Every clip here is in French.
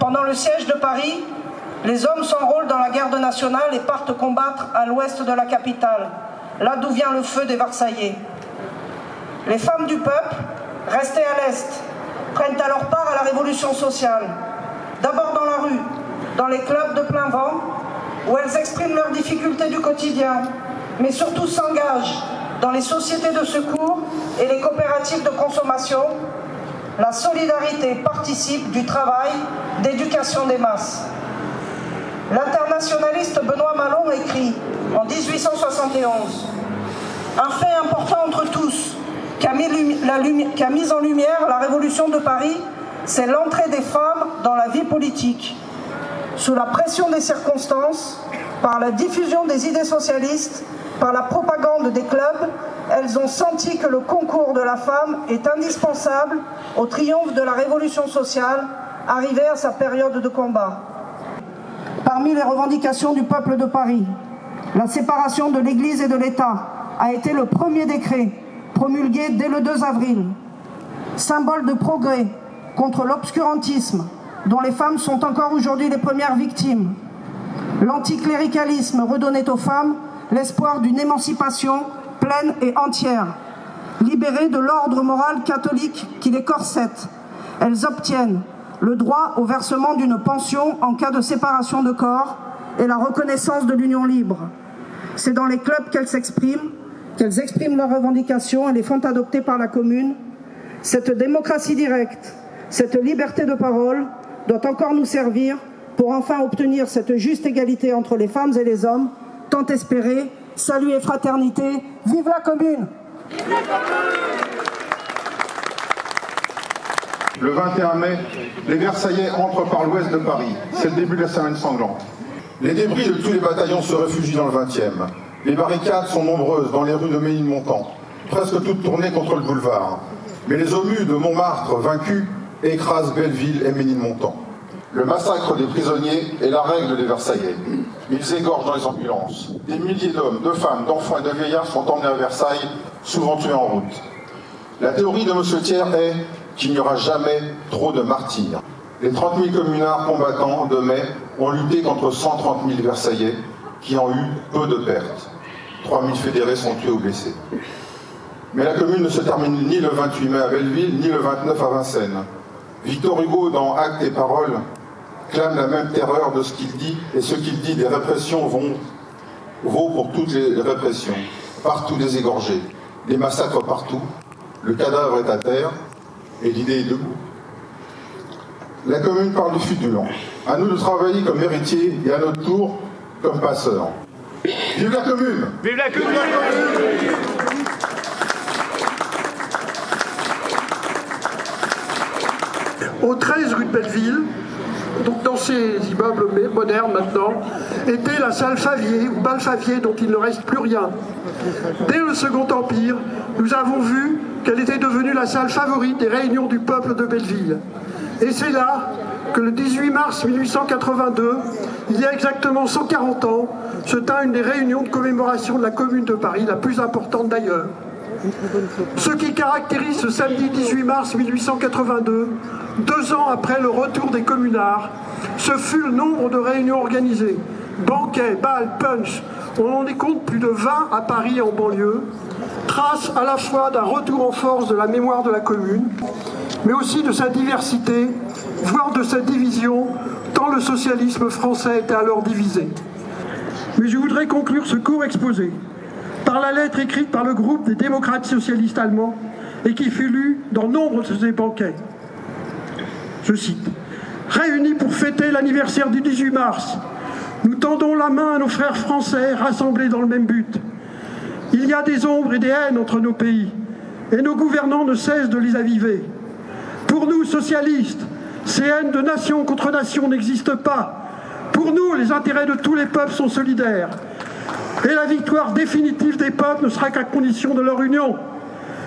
Pendant le siège de Paris, les hommes s'enrôlent dans la garde nationale et partent combattre à l'ouest de la capitale, là d'où vient le feu des Versaillais. Les femmes du peuple, restées à l'est, prennent alors part à la révolution sociale, d'abord dans la rue, dans les clubs de plein vent, où elles expriment leurs difficultés du quotidien, mais surtout s'engagent dans les sociétés de secours et les coopératives de consommation. La solidarité participe du travail d'éducation des masses. L'internationaliste Benoît Malon écrit en 1871 « Un fait important entre tous, qui a mis en lumière la Révolution de Paris, c'est l'entrée des femmes dans la vie politique. Sous la pression des circonstances, par la diffusion des idées socialistes, par la propagande des clubs, elles ont senti que le concours de la femme est indispensable au triomphe de la révolution sociale, arrivée à sa période de combat. » Parmi les revendications du peuple de Paris, la séparation de l'Église et de l'État a été le premier décret promulgué dès le 2 avril. Symbole de progrès contre l'obscurantisme, dont les femmes sont encore aujourd'hui les premières victimes. L'anticléricalisme redonnait aux femmes l'espoir d'une émancipation pleine et entière. Libérées de l'ordre moral catholique qui les corsette, elles obtiennent le droit au versement d'une pension en cas de séparation de corps et la reconnaissance de l'union libre. C'est dans les clubs qu'elles expriment leurs revendications et les font adopter par la commune. Cette démocratie directe, cette liberté de parole doit encore nous servir pour enfin obtenir cette juste égalité entre les femmes et les hommes, tant espérée. Salut et fraternité, vive la commune! Vive la commune! Le 21 mai, les Versaillais entrent par l'ouest de Paris. C'est le début de la semaine sanglante. Les débris de tous les bataillons se réfugient dans le 20e. Les barricades sont nombreuses dans les rues de Ménilmontant, presque toutes tournées contre le boulevard. Mais les obus de Montmartre, vaincus, écrasent Belleville et Ménilmontant. Le massacre des prisonniers est la règle des Versaillais. Ils égorgent dans les ambulances. Des milliers d'hommes, de femmes, d'enfants et de vieillards sont emmenés à Versailles, souvent tués en route. La théorie de M. Thiers est qu'il n'y aura jamais trop de martyrs. Les 30 000 communards combattants de mai ont lutté contre 130 000 Versaillais qui ont eu peu de pertes. 3 000 fédérés sont tués ou blessés. Mais la commune ne se termine ni le 28 mai à Belleville, ni le 29 à Vincennes. Victor Hugo, dans Actes et Paroles, clame la même terreur de ce qu'il dit, et ce qu'il dit des répressions vaut pour toutes les répressions. Partout des égorgés, des massacres partout, le cadavre est à terre, et l'idée est debout. La commune parle du futur. À nous de travailler comme héritiers et à notre tour comme passeurs. Vive la commune! Vive la commune! Au 13 rue de Belleville, donc dans ces immeubles modernes maintenant, était la salle Favier, ou bal Favier, dont il ne reste plus rien. Dès le Second Empire, nous avons vu qu'elle était devenue la salle favorite des réunions du peuple de Belleville. Et c'est là que le 18 mars 1882, il y a exactement 140 ans, se tint une des réunions de commémoration de la Commune de Paris, la plus importante d'ailleurs. Ce qui caractérise ce samedi 18 mars 1882, 2 ans après le retour des communards, ce fut le nombre de réunions organisées. Banquets, bals, punch, on en compte plus de 20 à Paris et en banlieue, trace à la fois d'un retour en force de la mémoire de la commune, mais aussi de sa diversité, voire de sa division, tant le socialisme français était alors divisé. Mais je voudrais conclure ce court exposé par la lettre écrite par le groupe des démocrates socialistes allemands et qui fut lue dans nombre de ces banquets. Je cite : « Réunis pour fêter l'anniversaire du 18 mars, nous tendons la main à nos frères français rassemblés dans le même but. Il y a des ombres et des haines entre nos pays, et nos gouvernants ne cessent de les aviver. Pour nous, socialistes, ces haines de nation contre nation n'existent pas. Pour nous, les intérêts de tous les peuples sont solidaires. Et la victoire définitive des peuples ne sera qu'à condition de leur union.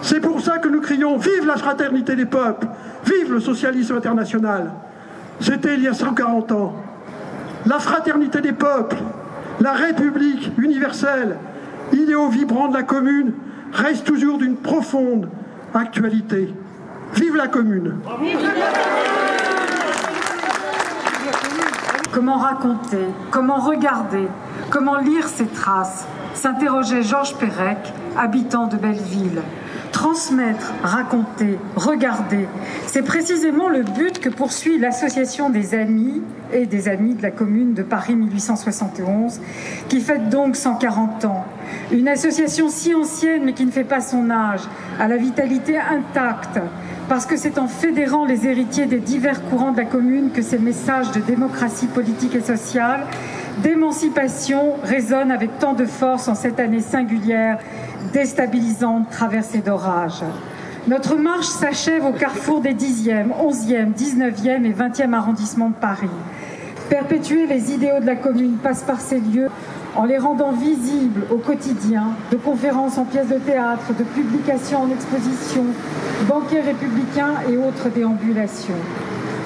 C'est pour ça que nous crions « Vive la fraternité des peuples ! Vive le socialisme international !» C'était il y a 140 ans. La fraternité des peuples, la République universelle, idéaux vibrants de la commune, reste toujours d'une profonde actualité. Vive la commune! Vive la commune! Comment raconter, comment regarder, comment lire ces traces, s'interrogeait Georges Perec, habitant de Belleville. Transmettre, raconter, regarder, c'est précisément le but que poursuit l'association des amis et des amis de la Commune de Paris 1871, qui fête donc 140 ans. Une association si ancienne mais qui ne fait pas son âge, à la vitalité intacte, parce que c'est en fédérant les héritiers des divers courants de la Commune que ces messages de démocratie politique et sociale, d'émancipation résonnent avec tant de force en cette année singulière, déstabilisante, traversée d'orages. Notre marche s'achève au carrefour des 10e, 11e, 19e et 20e arrondissements de Paris. Perpétuer les idéaux de la Commune passe par ces lieux en les rendant visibles au quotidien, de conférences en pièces de théâtre, de publications en exposition, banquets républicains et autres déambulations.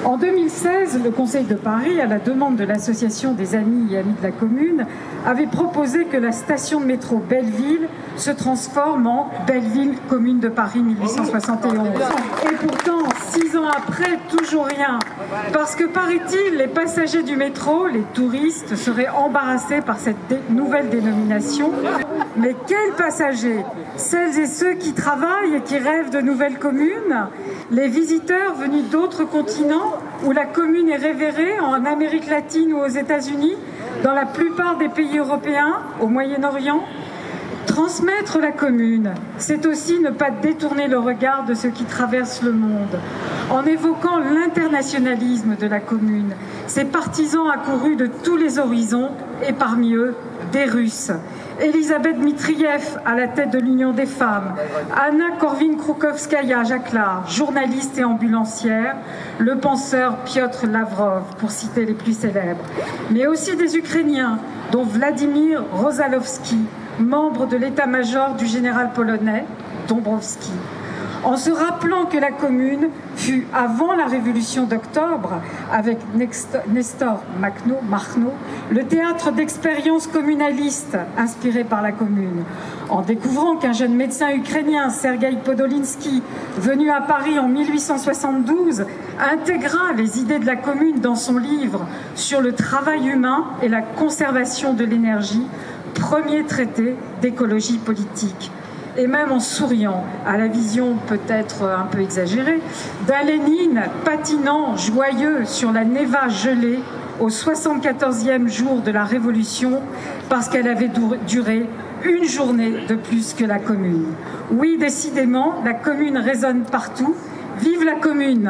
En 2016, le Conseil de Paris, à la demande de l'Association des amis et amies de la Commune, avait proposé que la station de métro Belleville se transforme en Belleville Commune de Paris 1871. Et pourtant, 6 ans après, toujours rien. Parce que, paraît-il, les passagers du métro, les touristes, seraient embarrassés par cette nouvelle dénomination. Mais quels passagers? Celles et ceux qui travaillent et qui rêvent de nouvelles communes? Les visiteurs venus d'autres continents où la commune est révérée, en Amérique latine ou aux États-Unis, dans la plupart des pays européens, au Moyen-Orient? Transmettre la commune, c'est aussi ne pas détourner le regard de ceux qui traversent le monde. En évoquant l'internationalisme de la commune, ses partisans accourus de tous les horizons, et parmi eux, des Russes. Elisabeth Mitriev à la tête de l'Union des femmes, Anna Korvin-Kroukovskaya, Jacquelard, journaliste et ambulancière, le penseur Piotr Lavrov, pour citer les plus célèbres, mais aussi des Ukrainiens, dont Vladimir Rosalovski, membre de l'état-major du général polonais Dombrowski. En se rappelant que la commune fut, avant la révolution d'octobre, avec Nestor Makhno, le théâtre d'expériences communalistes inspiré par la commune. En découvrant qu'un jeune médecin ukrainien, Sergueï Podolinsky, venu à Paris en 1872, intégra les idées de la commune dans son livre sur le travail humain et la conservation de l'énergie, premier traité d'écologie politique. Et même en souriant à la vision peut-être un peu exagérée d'un Lénine patinant, joyeux sur la Neva gelée au 74e jour de la Révolution parce qu'elle avait duré une journée de plus que la Commune. Oui, décidément, la Commune résonne partout. Vive la Commune!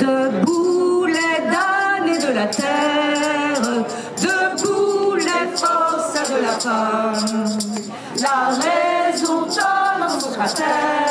Debout les damnés de la terre, debout les forces de la femme, la raison donne en son cratère.